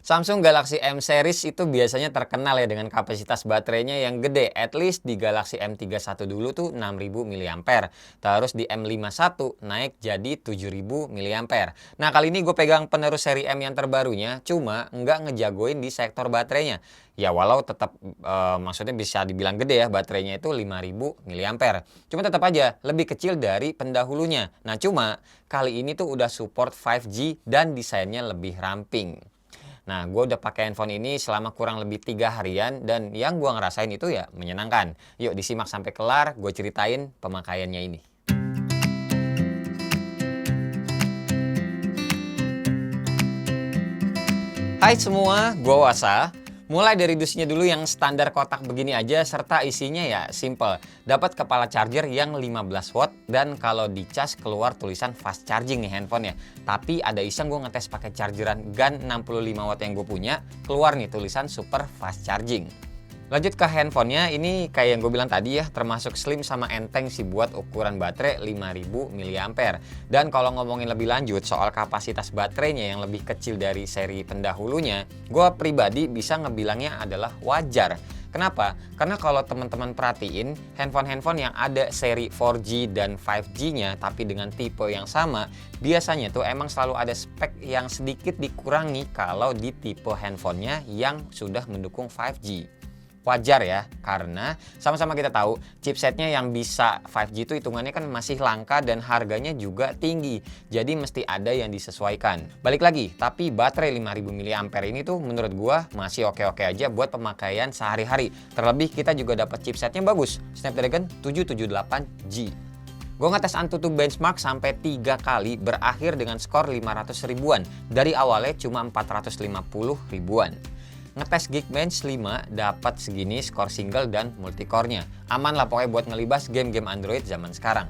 Samsung Galaxy M series itu biasanya terkenal ya dengan kapasitas baterainya yang gede. At least di Galaxy M31 dulu tuh 6000 mAh. Terus di M51 naik jadi 7000 mAh. Nah, kali ini gue pegang penerus seri M yang terbarunya, cuma nggak ngejagoin di sektor baterainya. Ya walau tetap maksudnya bisa dibilang gede ya, baterainya itu 5000 mAh. Cuma tetap aja lebih kecil dari pendahulunya. Nah, cuma kali ini tuh udah support 5G dan desainnya lebih ramping. Nah, gue udah pakai handphone ini selama kurang lebih 3 harian dan yang gue ngerasain itu ya menyenangkan. Yuk disimak sampai kelar, gue ceritain pemakaiannya ini. Hai semua, gue Wasa. Mulai dari dusnya dulu yang standar kotak begini aja serta isinya ya simple. Dapat kepala charger yang 15 watt dan kalau dicas keluar tulisan fast charging nih handphone ya. Tapi ada iseng gue ngetes pakai chargeran GAN 65 watt yang gue punya, keluar nih tulisan super fast charging. Lanjut ke handphonenya, ini kayak yang gue bilang tadi ya, termasuk slim sama enteng sih buat ukuran baterai 5000 mAh. Dan kalau ngomongin lebih lanjut soal kapasitas baterainya yang lebih kecil dari seri pendahulunya, gue pribadi bisa ngebilangnya adalah wajar. Kenapa? Karena kalau teman-teman perhatiin, handphone-handphone yang ada seri 4G dan 5G-nya tapi dengan tipe yang sama, biasanya tuh emang selalu ada spek yang sedikit dikurangi kalau di tipe handphonenya yang sudah mendukung 5G. Wajar ya, karena sama-sama kita tahu chipsetnya yang bisa 5G itu hitungannya kan masih langka dan harganya juga tinggi. Jadi mesti ada yang disesuaikan. Balik lagi, tapi baterai 5000 mAh ini tuh menurut gua masih oke-oke aja buat pemakaian sehari-hari. Terlebih kita juga dapat chipsetnya bagus, Snapdragon 778G. Gue ngetes AnTuTu benchmark sampai 3 kali berakhir dengan skor 500 ribuan. Dari awalnya cuma 450 ribuan. Ngetes Geekbench 5 dapat segini skor single dan multicore-nya. Aman lah pokoknya buat ngelibas game-game Android zaman sekarang.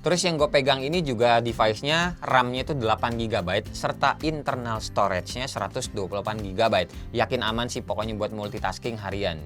Terus yang gue pegang ini juga device-nya, RAM-nya itu 8GB serta internal storage-nya 128GB. Yakin aman sih pokoknya buat multitasking harian.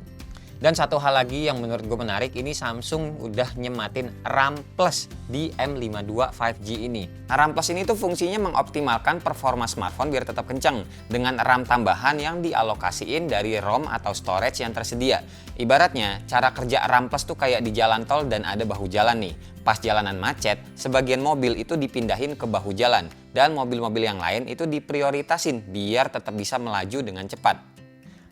Dan satu hal lagi yang menurut gue menarik, ini Samsung udah nyematin RAM Plus di M52 5G ini. RAM Plus ini tuh fungsinya mengoptimalkan performa smartphone biar tetap kencang dengan RAM tambahan yang dialokasiin dari ROM atau storage yang tersedia. Ibaratnya cara kerja RAM Plus tuh kayak di jalan tol dan ada bahu jalan nih. Pas jalanan macet, sebagian mobil itu dipindahin ke bahu jalan dan mobil-mobil yang lain itu diprioritasin biar tetap bisa melaju dengan cepat.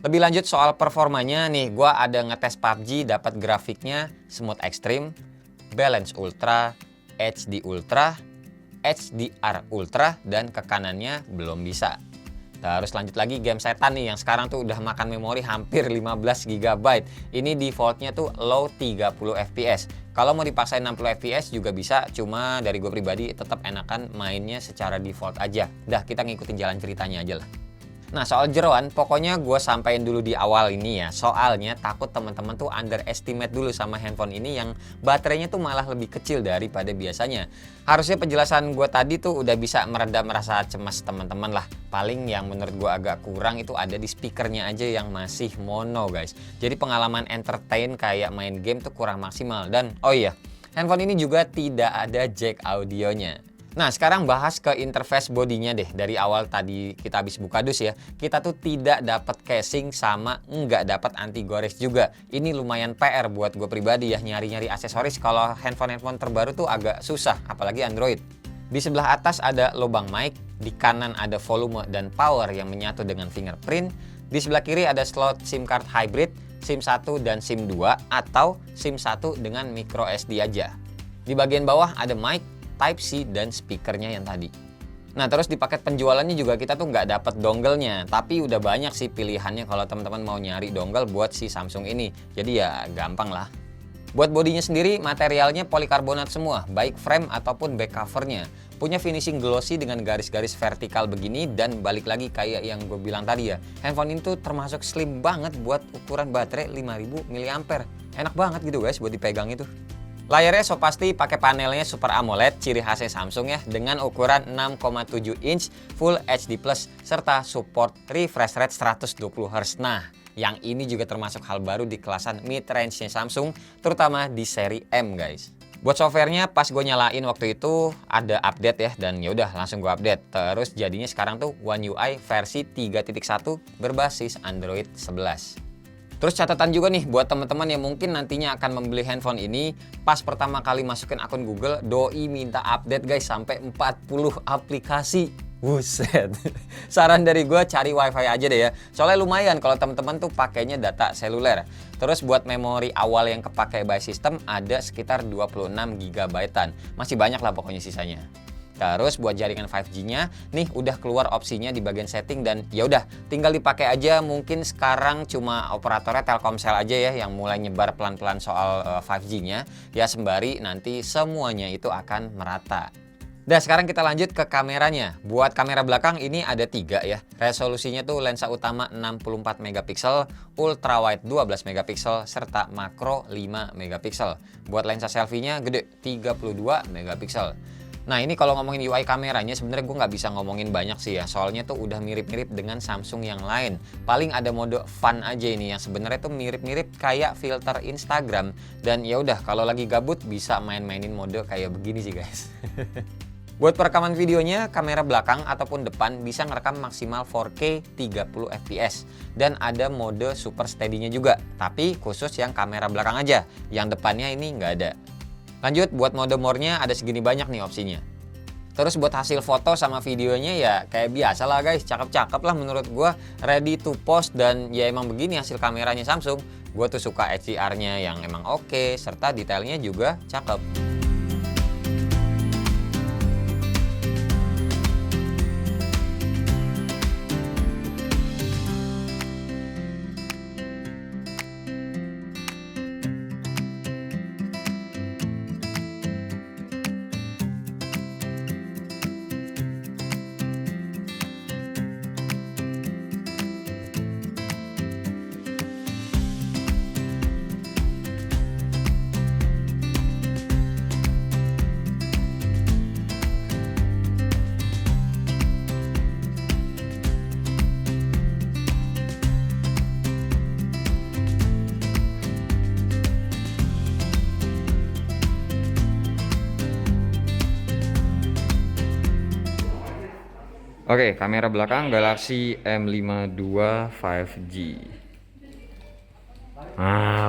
Lebih lanjut soal performanya nih, gue ada ngetes PUBG, dapat grafiknya Smooth Extreme, Balance Ultra, HD Ultra, HDR Ultra, dan ke kanannya belum bisa. Terus lanjut lagi game setan nih yang sekarang tuh udah makan memori hampir 15GB. Ini defaultnya tuh low 30 fps. Kalau mau dipaksain 60 fps juga bisa, cuma dari gue pribadi tetap enakan mainnya secara default aja. Dah, kita ngikutin jalan ceritanya aja lah. Nah, soal jeroan, pokoknya gue sampein dulu di awal ini ya. Soalnya takut teman-teman tuh underestimate dulu sama handphone ini yang baterainya tuh malah lebih kecil daripada biasanya. Harusnya penjelasan gue tadi tuh udah bisa meredam rasa cemas teman-teman lah. Paling yang menurut gue agak kurang itu ada di speakernya aja yang masih mono guys. Jadi pengalaman entertain kayak main game tuh kurang maksimal. Dan oh iya, handphone ini juga tidak ada jack audionya. Nah, sekarang bahas ke interface bodinya deh. Dari awal tadi kita habis buka dus ya, kita tuh tidak dapat casing sama nggak dapat anti gores juga. Ini lumayan PR buat gue pribadi ya, nyari-nyari aksesoris kalau handphone terbaru tuh agak susah, apalagi Android. Di sebelah atas ada lubang mic, di kanan ada volume dan power yang menyatu dengan fingerprint. Di sebelah kiri ada slot SIM card hybrid, SIM 1 dan SIM 2 atau SIM 1 dengan micro SD aja. Di bagian bawah ada mic, Type-C dan speakernya yang tadi. Nah, terus di paket penjualannya juga kita tuh nggak dapat dongle-nya, tapi udah banyak sih pilihannya kalau teman-teman mau nyari dongle buat si Samsung ini. Jadi ya gampang lah. Buat bodinya sendiri materialnya polikarbonat semua, baik frame ataupun back covernya. Punya finishing glossy dengan garis-garis vertikal begini dan balik lagi kayak yang gue bilang tadi ya. Handphone ini tuh termasuk slim banget buat ukuran baterai 5000 mAh. Enak banget gitu guys buat dipegang itu. Layarnya so pasti pakai panelnya Super AMOLED ciri khasnya Samsung ya dengan ukuran 6,7 inch Full HD Plus serta support refresh rate 120Hz. Nah, yang ini juga termasuk hal baru di kelasan mid range-nya Samsung terutama di seri M guys. Buat softwarenya pas gue nyalain waktu itu ada update ya, dan ya udah langsung gue update. Terus jadinya sekarang tuh One UI versi 3.1 berbasis Android 11. Terus catatan juga nih buat teman-teman yang mungkin nantinya akan membeli handphone ini, pas pertama kali masukin akun Google, doi minta update guys sampai 40 aplikasi. Buset. Saran dari gue cari WiFi aja deh ya. Soalnya lumayan kalau teman-teman tuh pakainya data seluler. Terus buat memori awal yang kepakai by system ada sekitar 26 GB-an. Masih banyak lah pokoknya sisanya. Terus buat jaringan 5G-nya nih udah keluar opsinya di bagian setting, dan ya udah tinggal dipakai aja. Mungkin sekarang cuma operatornya Telkomsel aja ya yang mulai nyebar pelan-pelan soal 5G-nya. Ya sembari nanti semuanya itu akan merata. Nah sekarang kita lanjut ke kameranya. Buat kamera belakang ini ada 3 ya. Resolusinya tuh lensa utama 64 megapiksel, ultrawide 12 megapiksel, serta makro 5 megapiksel. Buat lensa selfie-nya gede 32 megapiksel. Nah ini kalau ngomongin UI kameranya sebenarnya gue nggak bisa ngomongin banyak sih ya, soalnya tuh udah mirip-mirip dengan Samsung yang lain. Paling ada mode fun aja ini yang sebenarnya tuh mirip-mirip kayak filter Instagram, dan ya udah kalau lagi gabut bisa main-mainin mode kayak begini sih guys. Buat perekaman videonya, kamera belakang ataupun depan bisa ngerekam maksimal 4K 30 fps, dan ada mode super steady-nya juga, tapi khusus yang kamera belakang aja, yang depannya ini nggak ada. Lanjut, buat mode more-nya ada segini banyak nih opsinya. Terus buat hasil foto sama videonya ya kayak biasa lah guys, cakep-cakep lah menurut gua, ready to post, dan ya emang begini hasil kameranya Samsung. Gua tuh suka HDR-nya yang emang oke, serta detailnya juga cakep. Oke, kamera belakang Galaxy M52 5G.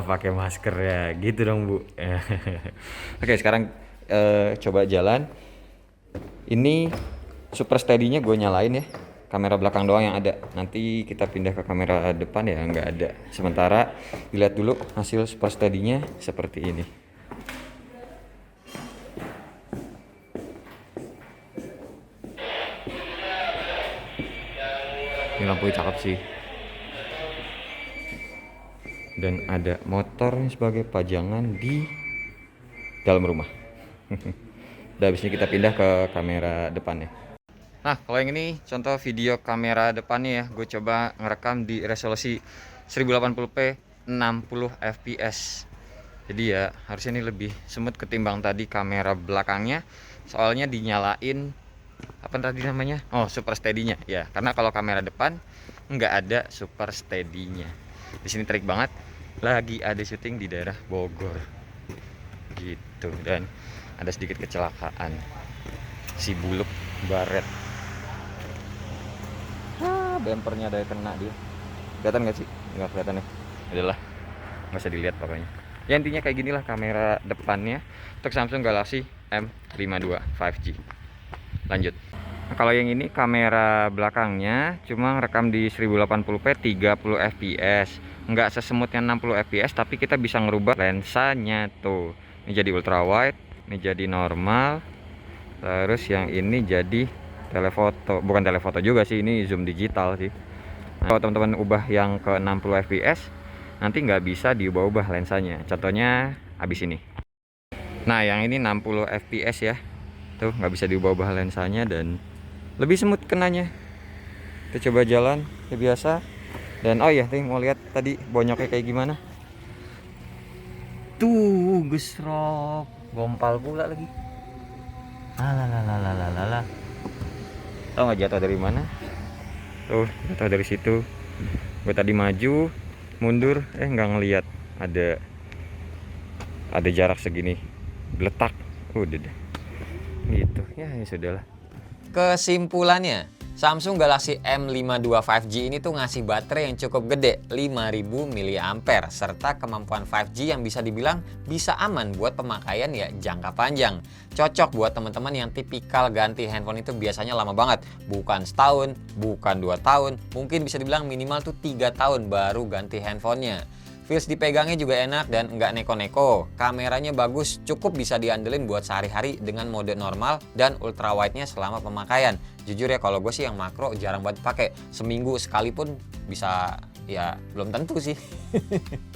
Pakai masker ya, gitu dong Bu. Oke, sekarang coba jalan. Ini super steady-nya gue nyalain ya. Kamera belakang doang yang ada. Nanti kita pindah ke kamera depan ya, nggak ada. Sementara dilihat dulu hasil super steady-nya seperti ini. Ini lampunya cakep sih, dan ada motor sebagai pajangan di dalam rumah. Udah, habis ini kita pindah ke kamera depannya. Nah kalau yang ini contoh video kamera depannya ya, gue coba ngerekam di resolusi 1080p 60 fps. Jadi ya harusnya ini lebih smooth ketimbang tadi kamera belakangnya, soalnya dinyalain apa tadi namanya, super steady-nya ya, karena kalau kamera depan nggak ada super steady-nya. Di sini trik banget, lagi ada syuting di daerah Bogor gitu, dan ada sedikit kecelakaan si buluk baret. Bempernya ada yang kena dia, kelihatan nggak sih? Nggak kelihatan ya, adalah nggak usah dilihat pokoknya ya. Intinya kayak ginilah kamera depannya untuk Samsung Galaxy M52 5G. Lanjut. Nah, kalau yang ini kamera belakangnya cuma rekam di 1080p 30 fps. Nggak sesemut yang 60 fps, tapi kita bisa ngerubah lensanya tuh. Ini jadi ultrawide, ini jadi normal. Terus yang ini jadi telefoto. Bukan telefoto juga sih, ini zoom digital sih. Nah, kalau teman-teman ubah yang ke 60 fps, nanti nggak bisa diubah-ubah lensanya. Contohnya habis ini. Nah, yang ini 60 fps ya. Tuh nggak bisa diubah-ubah lensanya dan lebih smooth kenanya. Kita coba jalan kayak biasa. Dan oh iya nih, mau lihat tadi bonyoknya kayak gimana. Tuh gesrok, gompal pula lagi. Alalalalalala. Tahu nggak jatuh dari mana? Tuh jatuh dari situ. Gue tadi maju mundur nggak ngelihat ada jarak segini. geletak. Udah deh. Gitu. Ya sudahlah. Kesimpulannya, Samsung Galaxy M52 5G ini tuh ngasih baterai yang cukup gede, 5000 mAh, serta kemampuan 5G yang bisa dibilang bisa aman buat pemakaian ya jangka panjang. Cocok buat teman-teman yang tipikal ganti handphone itu biasanya lama banget, bukan setahun, bukan 2 tahun, mungkin bisa dibilang minimal tuh 3 tahun baru ganti handphonenya. Feels dipegangnya juga enak dan nggak neko-neko. Kameranya bagus, cukup bisa diandelin buat sehari-hari dengan mode normal dan ultra wide-nya selama pemakaian. Jujur ya, kalau gue sih yang makro jarang banget pakai. Seminggu sekalipun bisa, ya belum tentu sih.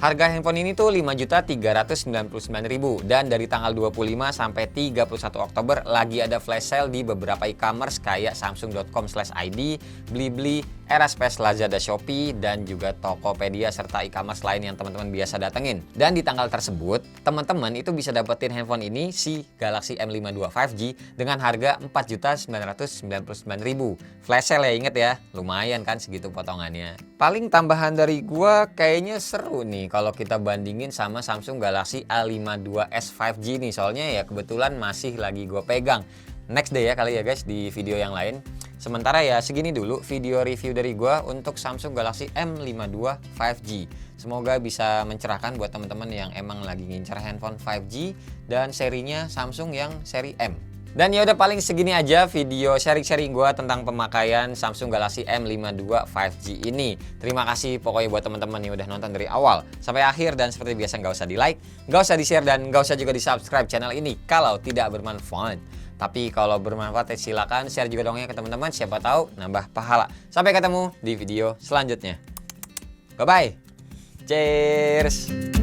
Harga handphone ini tuh 5.399.000 dan dari tanggal 25 sampai 31 Oktober lagi ada flash sale di beberapa e-commerce kayak samsung.com/id, Blibli, Eraspace, Lazada, Shopee, dan juga Tokopedia serta e-commerce lain yang teman-teman biasa datengin. Dan di tanggal tersebut, teman-teman itu bisa dapetin handphone ini si Galaxy M52 5G dengan harga 4.999.000. Flash sale ya, inget ya, lumayan kan segitu potongannya. Paling tambahan dari gua kayaknya seru nih kalau kita bandingin sama Samsung Galaxy A52s 5G nih, soalnya ya kebetulan masih lagi gue pegang. Next deh ya kali ya guys di video yang lain. Sementara ya segini dulu video review dari gua untuk Samsung Galaxy M52 5G. Semoga bisa mencerahkan buat teman-teman yang emang lagi ngincer handphone 5G dan serinya Samsung yang seri M. Dan ya udah paling segini aja video sharing-sharing gua tentang pemakaian Samsung Galaxy M52 5G ini. Terima kasih pokoknya buat teman-teman yang udah nonton dari awal sampai akhir, dan seperti biasa nggak usah di like, nggak usah di share, dan nggak usah juga di subscribe channel ini kalau tidak bermanfaat. Tapi kalau bermanfaat silakan share juga dong ya ke teman-teman, siapa tahu nambah pahala. Sampai ketemu di video selanjutnya. Bye bye. Cheers.